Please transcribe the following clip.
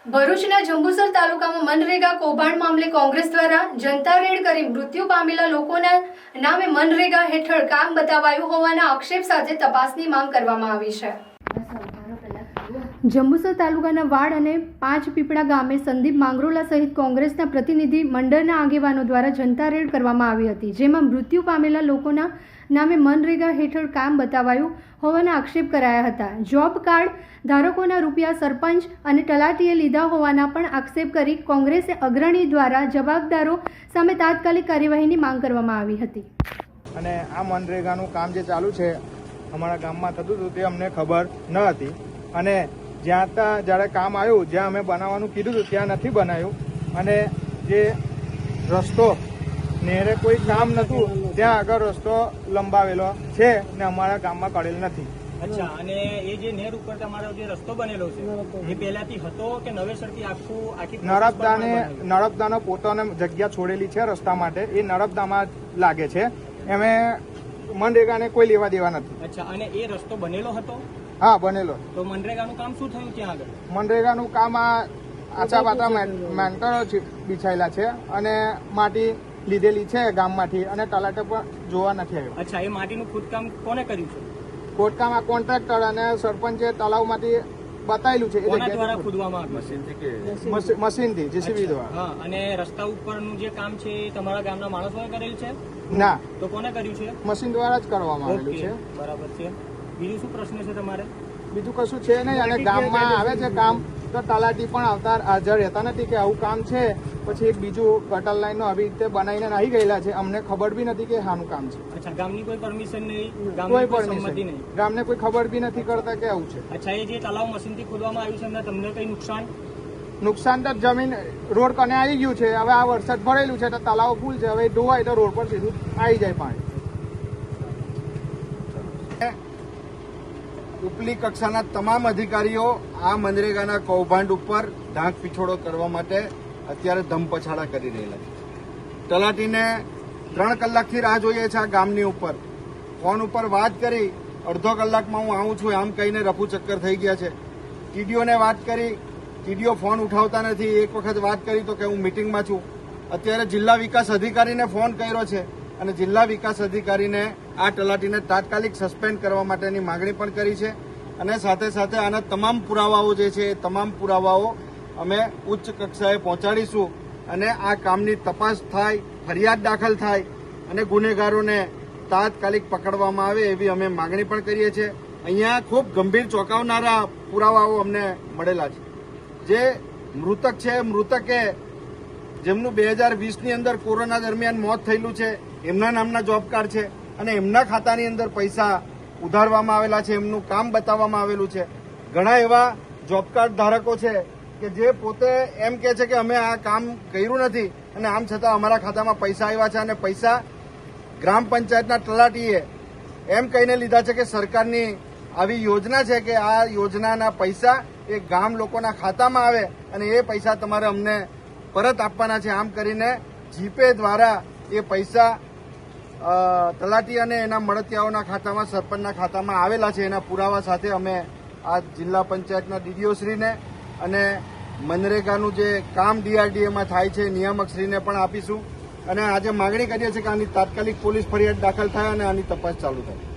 ભરૂચના જંબુસર તાલુકામાં મનરેગા કૌભાંડ મામલે કોંગ્રેસ દ્વારા જનતા રેડ કરી મૃત્યુ પામેલા લોકોના નામે મનરેગા હેઠળ કામ બતાવાયું હોવાના આક્ષેપ સાથે તપાસની માંગ કરવામાં આવી છે। જંબુસર તાલુકાના વાડ અને પાંચ પીપળા ગામે સંદીપ માંગરોલા સહિત કોંગ્રેસના પ્રતિનિધિ મંડળના આગેવાનો દ્વારા જનતા રેડ કરવામાં આવી હતી, જેમાં મૃત્યુ પામેલા લોકોના નામે મનરેગા હેઠળ કામ બતાવાયું હોવાના આક્ષેપ કરાયા હતા। જોબ કાર્ડ ધારકોના રૂપિયા સરપંચ અને તલાટીએ લીધા હોવાના પણ આક્ષેપ કરી કોંગ્રેસે અગ્રણી દ્વારા જવાબદારો સામે તાત્કાલિક કાર્યવાહીની માંગ કરવામાં આવી હતી। અને આ મનરેગાનું કામ જે ચાલુ છે અમારા ગામમાં થતું હતું તે અમને ખબર ન હતી, અને જ્યારે કામ આવ્યું, જ્યાં અમે બનાવવાનું કીધું હતું ત્યાં નથી બનાવ્યું, અને જે રસ્તો નેરે કોઈ કામ નહોતું ત્યાં આગળ રસ્તો લંબાવેલો છે ને અમારા ગામમાં કરેલ નથી। અચ્છા, અને એ જે નેર ઉપર તમારો જે રસ્તો બનેલો છે એ પહેલાથી હતો કે નવેસરથી આખી નર્મદાનો પોતાને જગ્યા છોડેલી છે રસ્તા માટે, એ નર્મદામાં લાગે છે, એમે મનરેગાને કોઈ લેવા દેવા નથી। અચ્છા, અને એ રસ્તો બનેલો હતો? હા, બનેલો। તો મનરેગાનું કામ શું થયું ત્યાં આગળ? મનરેગાનું કામ આછા પાતા મેન્ટરો બિછાયેલા છે અને માટી લીધેલી છે ગામમાંથી, અને તલાટે પણ જોવા નથી આવ્યો। અચ્છા, એ માટીનું ખોદકામ કોને કર્યું છે? ખોદકામ આ કોન્ટ્રાક્ટર અને સરપંચે તલાવમાંથી બતાવેલું છે, કોના દ્વારા ખોદવામાં આવ્યું? મશીનથી, જેસીબી દ્વારા। હા, અને રસ્તા ઉપરનું જે કામ છે એ તમારા ગામના માણસોએ કરેલ છે? ના, તો કોને કર્યું છે? મશીન દ્વારા જ કરવામાં આવેલું છે। બરાબર છે। બીજું શું પ્રશ્ન છે તમારે? બીજું કશું છે નહીં, અને ગામમાં આવે છે કામ તો તલાટી પણ હાજર રહેતા નથી કે આવું કામ છે, પછી એક બીજું ગટર લાઈનનો આવી રીતે બનાવીને આવી ગયેલા છે, અમને ખબર બી નથી કે આનું કામ છે। અચ્છા, ગામની કોઈ પરમિશન નહીં? કોઈ પરમિશન નહીં, ગામને કોઈ ખબર બી નથી કરતા કે આવું છે। અચ્છા, એ જે તલાવ મશીનથી ખોદવામાં આવ્યું છે એમને તમને કઈ નુકસાન તો જમીન રોડ કને આવી ગયું છે, હવે આ વરસાદ ભરેલું છે તો તલાવ ફૂલ છે, હવે ધોવાય તો રોડ પર સીધું આવી જાય પાણી। ઉપલી કક્ષાના તમામ અધિકારીઓ આ મનરેગાના કૌભાંડ ઉપર ઢાંક પીછોડો કરવા માટે અત્યારે ધમપછાડા કરી રહેલા છે। તલાટીને 3 કલાકથી રાહ જોઈએ છે આ ગામની ઉપર, ફોન ઉપર વાત કરી અડધો કલાકમાં હું આવું છું આમ કહીને રફુ ચક્કર થઈ ગયા છે। ટીડીઓને વાત કરી, ટીડીઓ ફોન ઉઠાવતા નથી, એક વખત વાત કરી તો કે હું મિટિંગમાં છું। અત્યારે જિલ્લા વિકાસ અધિકારીને ફોન કર્યો છે, અને જિલ્લા વિકાસ અધિકારીને આ તલાટીને તાત્કાલિક સસ્પેન્ડ કરવા માટેની માગણી પણ કરી છે, અને સાથે સાથે આના તમામ પુરાવાઓ જે છે એ તમામ પુરાવાઓ અમે ઉચ્ચ કક્ષાએ પહોંચાડીશું, અને આ કામની તપાસ થાય, ફરિયાદ દાખલ થાય અને ગુનેગારોને તાત્કાલિક પકડવામાં આવે એવી અમે માગણી પણ કરીએ છીએ। અહીંયા ખૂબ ગંભીર ચોંકાવનારા પુરાવાઓ અમને મળેલા છે। જે મૃતક છે, મૃતકે જેમનું 2020ની અંદર કોરોના દરમિયાન મોત થયેલું છે, એમના નામના જોબ કાર્ડ છે, અને એમના ખાતાની અંદર પૈસા ઉધારવામાં આવેલા છે, એમનું કામ બતાવવામાં આવેલું છે। ઘણા એવા જોબ કાર્ડ ધારકો છે કે જે પોતે એમ કહે છે કે અમે આ કામ કર્યું નથી, અને આમ છતાં અમારા ખાતામાં પૈસા આવ્યા છે, અને પૈસા ગ્રામ પંચાયતના તલાટીએ એમ કહીને લીધા છે કે સરકારની આવી યોજના છે કે આ યોજનાના પૈસા એ ગામ લોકોના ખાતામાં આવે અને એ પૈસા તમારે અમને પરત આપવાના છે। આમ કરીને જીપે દ્વારા એ પૈસા તલાટી અને એના મળતિયાઓના ખાતામાં, સરપંચના ખાતામાં આવેલા છે। એના પુરાવા સાથે અમે આ જિલ્લા પંચાયતના ડીડીઓશ્રીને અને મનરેગાનું જે કામ ડીઆરડીએમાં થાય છે નિયામકશ્રીને પણ આપીશું, અને આજે માગણી કરીએ છીએ કે આની તાત્કાલિક પોલીસ ફરિયાદ દાખલ થાય અને આની તપાસ ચાલુ થાય।